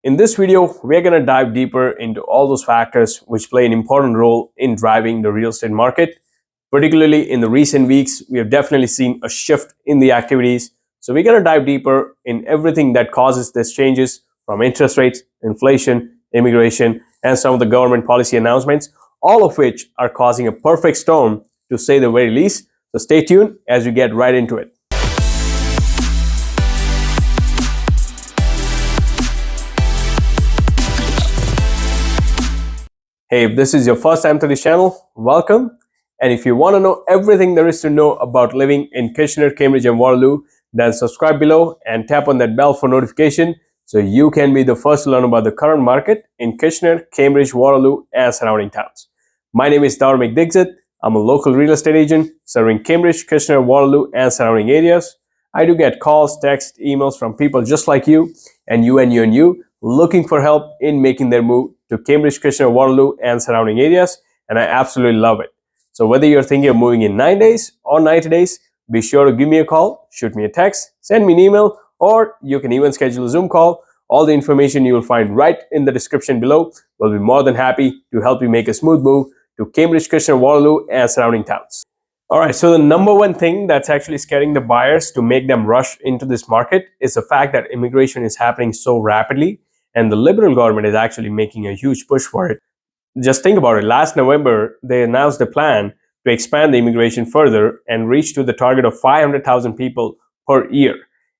In this video, we're going to dive deeper into all those factors which play an important role in driving the real estate market. Particularly in the recent weeks, we have definitely seen a shift in the activities. So we're going to dive deeper in everything that causes these changes, from interest rates, inflation, immigration, and some of the government policy announcements, all of which are causing a perfect storm, to say the very least. So stay tuned as we get right into it. Hey, if this is your first time to this channel, welcome. And if you want to know everything there is to know about living in Kitchener, Cambridge and Waterloo, then subscribe below and tap on that bell for notification so you can be the first to learn about the current market in Kitchener, Cambridge, Waterloo and surrounding towns. My name is 𝐑𝐄𝐂𝐻𝐿𝐿𝐿𝐿𝐿. I'm a local real estate agent serving Cambridge, Kitchener, Waterloo and surrounding areas. I do get calls, texts, emails from people just like you and you looking for help in making their move to Cambridge, Kitchener, Waterloo and surrounding areas, and I absolutely love it. So whether you're thinking of moving in 9 days or 90 days, be sure to give me a call, shoot me a text, send me an email, or you can even schedule a Zoom call. All the information you will find right in the description below. We'll be more than happy to help you make a smooth move to Cambridge, Kitchener, Waterloo and surrounding towns. Alright, so the number one thing that's actually scaring the buyers to make them rush into this market is the fact that immigration is happening so rapidly, and the Liberal government is actually making a huge push for it. Just think about it. Last November, they announced a plan to expand the immigration further and reach to the target of 500,000 people per year.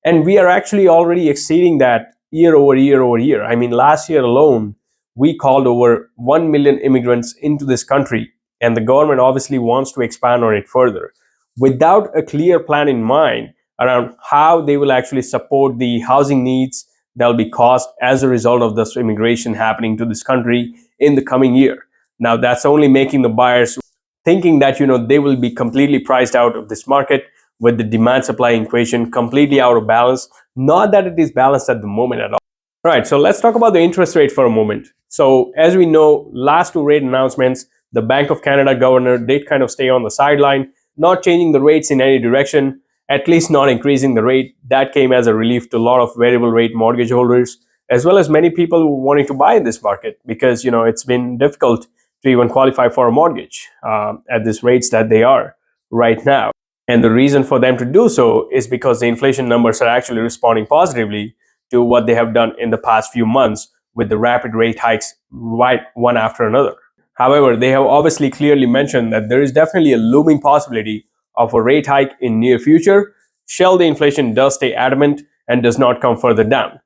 And we are actually already exceeding that year over year. I mean, last year alone, we called over 1 million immigrants into this country, and the government obviously wants to expand on it further. Without a clear plan in mind around how they will actually support the housing needs that will be caused as a result of this immigration happening to this country in the coming year. Now, that's only making the buyers thinking that, they will be completely priced out of this market with the demand-supply equation completely out of balance. Not that it is balanced at the moment at all. All right, so let's talk about the interest rate for a moment. So as we know, last two rate announcements, the Bank of Canada governor did kind of stay on the sideline, not changing the rates in any direction, at least not increasing the rate. That came as a relief to a lot of variable rate mortgage holders, as well as many people who wanting to buy in this market, because it's been difficult to even qualify for a mortgage at these rates that they are right now. And the reason for them to do so is because the inflation numbers are actually responding positively to what they have done in the past few months with the rapid rate hikes right one after another. However, they have obviously clearly mentioned that there is definitely a looming possibility of a rate hike in near future, shall the inflation does stay adamant and does not come further down.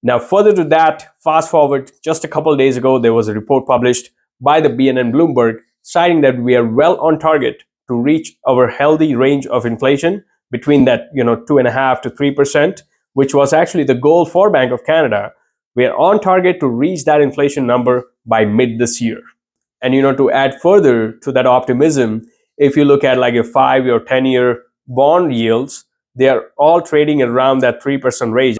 Now, further to that, fast forward just a couple of days ago, there was a report published by the BNN Bloomberg citing that we are well on target to reach our healthy range of inflation between that 2.5% to 3%, which was actually the goal for Bank of Canada. We are on target to reach that inflation number by mid this year. And to add further to that optimism, if you look at like a 5 or 10-year bond yields, they are all trading around that 3% range,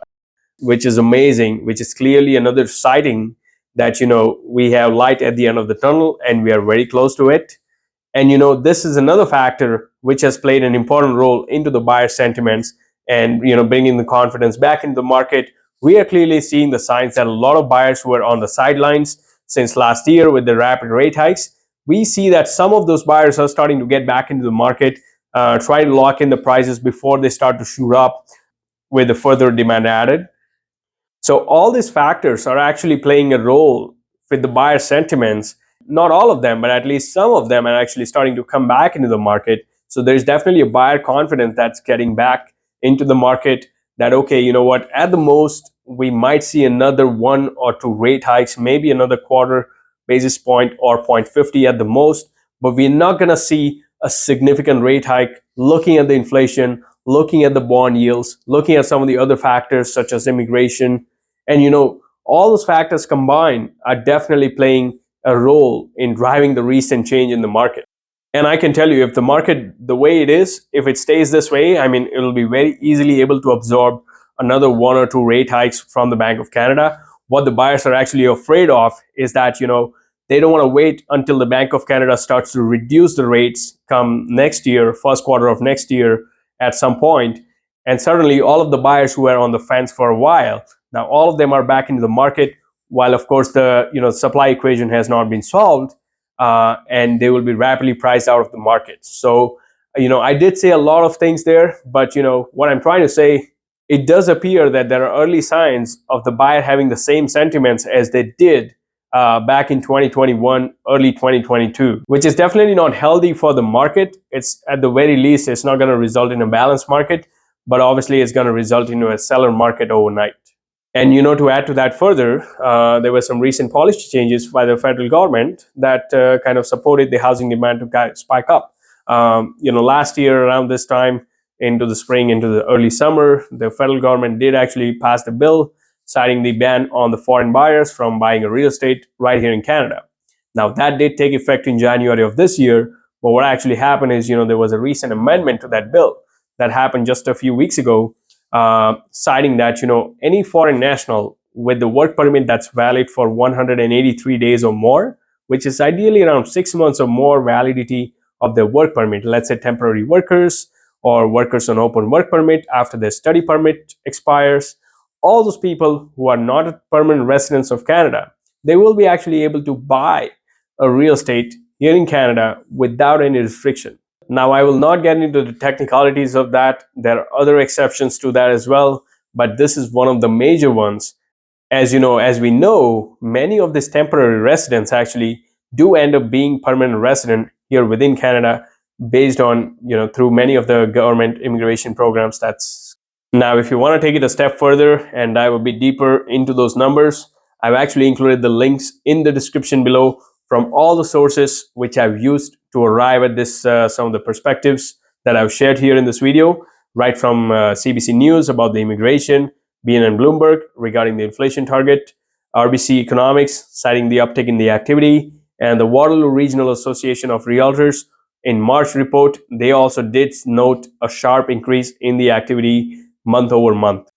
which is amazing, which is clearly another citing that, we have light at the end of the tunnel and we are very close to it. And, this is another factor which has played an important role into the buyer sentiments and, bringing the confidence back into the market. We are clearly seeing the signs that a lot of buyers who were on the sidelines since last year with the rapid rate hikes, we see that some of those buyers are starting to get back into the market, try to lock in the prices before they start to shoot up with the further demand added. So all these factors are actually playing a role with the buyer sentiments. Not all of them, but at least some of them are actually starting to come back into the market. So there's definitely a buyer confidence that's getting back into the market that, okay, you know what, at the most, we might see another 1 or 2 rate hikes, maybe another quarter basis point or 0.50 at the most, but we're not going to see a significant rate hike looking at the inflation, looking at the bond yields, looking at some of the other factors such as immigration. And, all those factors combined are definitely playing a role in driving the recent change in the market. And I can tell you, if the market, the way it is, if it stays this way, I mean, it'll be very easily able to absorb another 1 or 2 rate hikes from the Bank of Canada. What the buyers are actually afraid of is that, they don't want to wait until the Bank of Canada starts to reduce the rates come next year, first quarter of next year at some point. And suddenly all of the buyers who were on the fence for a while, now all of them are back into the market while of course the supply equation has not been solved, and they will be rapidly priced out of the market. So I did say a lot of things there, but what I'm trying to say, it does appear that there are early signs of the buyer having the same sentiments as they did back in 2021, early 2022, which is definitely not healthy for the market. It's, at the very least, it's not going to result in a balanced market, but obviously it's going to result into a seller market overnight. And to add to that further, there were some recent policy changes by the federal government that kind of supported the housing demand to spike up. Last year around this time, into the spring, into the early summer, the federal government did actually pass the bill citing the ban on the foreign buyers from buying a real estate right here in Canada. Now, that did take effect in January of this year, but what actually happened is, there was a recent amendment to that bill that happened just a few weeks ago, citing that, any foreign national with the work permit that's valid for 183 days or more, which is ideally around 6 months or more validity of their work permit, let's say temporary workers or workers on open work permit after their study permit expires, all those people who are not permanent residents of Canada, they will be actually able to buy a real estate here in Canada without any restriction. Now, I will not get into the technicalities of that. There are other exceptions to that as well, but this is one of the major ones. As we know, many of these temporary residents actually do end up being permanent resident here within Canada based on, through many of the government immigration programs. That's now, if you want to take it a step further and dive a bit deeper into those numbers, I've actually included the links in the description below from all the sources which I've used to arrive at this, some of the perspectives that I've shared here in this video, right from CBC News about the immigration, BNN Bloomberg regarding the inflation target, RBC Economics citing the uptick in the activity, and the Waterloo Regional Association of Realtors in March report, they also did note a sharp increase in the activity month over month.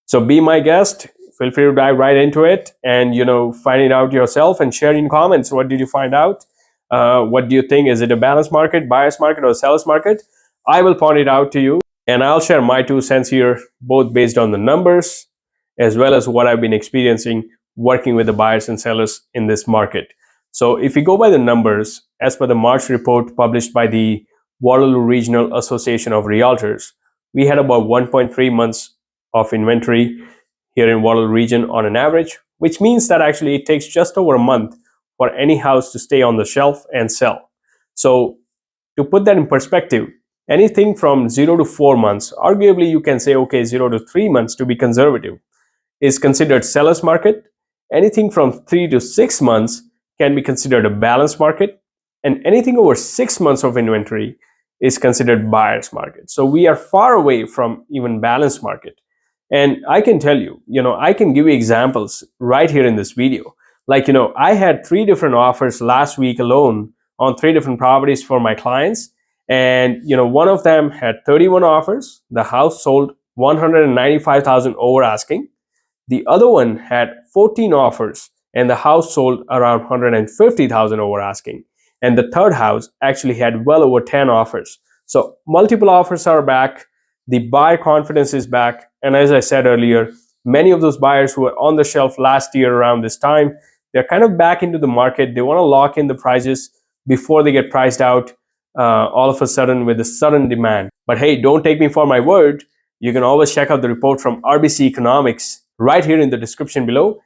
So be my guest. Feel free to dive right into it and find it out yourself and share in comments. What did you find out? What do you think? Is it a balanced market, buyer's market, or seller's market? I will point it out to you, and I'll share my 2 cents here, both based on the numbers as well as what I've been experiencing working with the buyers and sellers in this market. So if you go by the numbers, as per the March report published by the Waterloo Regional Association of Realtors, we had about 1.3 months of inventory here in Waterloo region on an average, which means that actually it takes just over a month for any house to stay on the shelf and sell. So to put that in perspective, anything from 0 to 4 months, arguably you can say, okay, 0 to 3 months to be conservative, is considered seller's market. Anything from 3 to 6 months can be considered a balanced market, and anything over 6 months of inventory is considered buyer's market. So we are far away from even balanced market. And I can tell you, I can give you examples right here in this video. Like, I had 3 different offers last week alone on 3 different properties for my clients. And, one of them had 31 offers. The house sold 195,000 over asking. The other one had 14 offers and the house sold around 150,000 over asking. And the third house actually had well over 10 offers. So multiple offers are back. The buyer confidence is back. And as I said earlier, many of those buyers who were on the shelf last year around this time, they're kind of back into the market. They want to lock in the prices before they get priced out all of a sudden with a sudden demand. But hey, don't take me for my word. You can always check out the report from RBC Economics right here in the description below.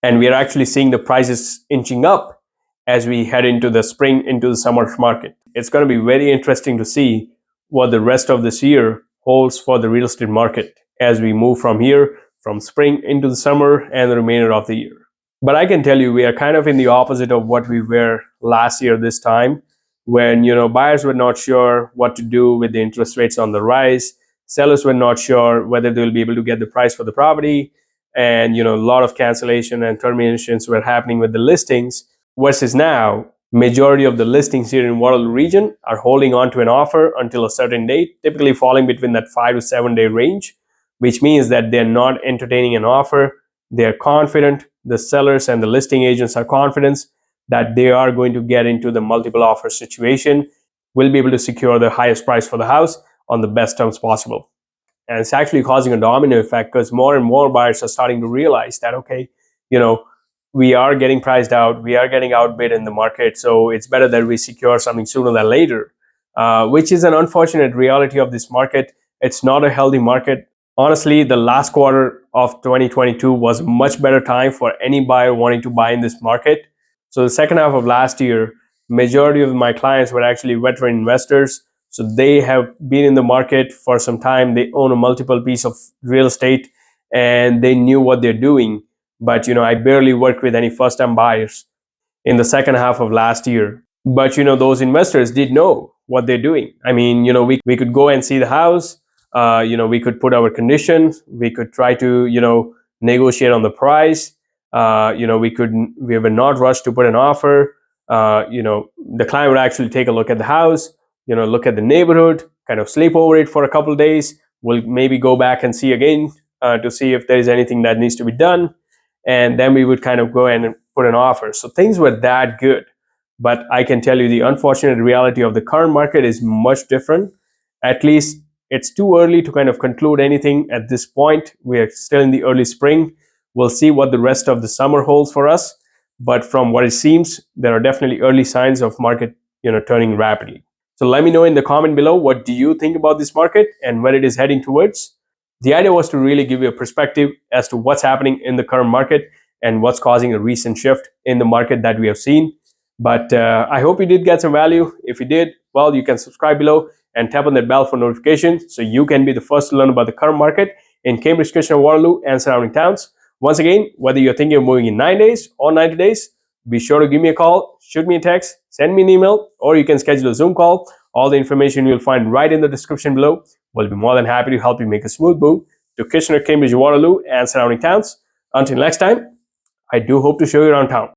And we are actually seeing the prices inching up as we head into the spring, into the summer market. It's going to be very interesting to see what the rest of this year holds for the real estate market as we move from here, from spring into the summer and the remainder of the year. But I can tell you, we are kind of in the opposite of what we were last year this time, when buyers were not sure what to do with the interest rates on the rise. Sellers were not sure whether they will be able to get the price for the property. And a lot of cancellation and terminations were happening with the listings, versus now majority of the listings here in Waterloo region are holding on to an offer until a certain date, typically falling between that 5 to 7 day range, which means that they're not entertaining an offer. They're confident, the sellers and the listing agents are confident that they are going to get into the multiple offer situation, will be able to secure the highest price for the house on the best terms possible. And it's actually causing a domino effect, because more and more buyers are starting to realize that, okay, we are getting priced out, we are getting outbid in the market. So it's better that we secure something sooner than later, which is an unfortunate reality of this market. It's not a healthy market. Honestly, the last quarter of 2022 was a much better time for any buyer wanting to buy in this market. So the second half of last year, majority of my clients were actually veteran investors. So they have been in the market for some time. They own a multiple piece of real estate and they knew what they're doing. But I barely worked with any first time buyers in the second half of last year. But those investors did know what they're doing. I mean, we could go and see the house. We could put our conditions. We could try to negotiate on the price. We were not rushed to put an offer. The client would actually take a look at the house. Look at the neighborhood, kind of sleep over it for a couple of days. We'll maybe go back and see again to see if there is anything that needs to be done, and then we would kind of go and put an offer. So things were that good. But I can tell you the unfortunate reality of the current market is much different. At least it's too early to kind of conclude anything at this point. We are still in the early spring. We'll see what the rest of the summer holds for us. But from what it seems, there are definitely early signs of market, turning rapidly. So let me know in the comment below, what do you think about this market and where it is heading towards? The idea was to really give you a perspective as to what's happening in the current market and what's causing a recent shift in the market that we have seen. But I hope you did get some value. If you did, well, you can subscribe below and tap on that bell for notifications so you can be the first to learn about the current market in Cambridge, Kitchener-Waterloo, and surrounding towns. Once again, whether you're thinking of moving in 9 days or 90 days, be sure to give me a call, shoot me a text, send me an email, or you can schedule a Zoom call. All the information you'll find right in the description below. We'll be more than happy to help you make a smooth move to Kitchener, Cambridge, Waterloo, and surrounding towns. Until next time, I do hope to show you around town.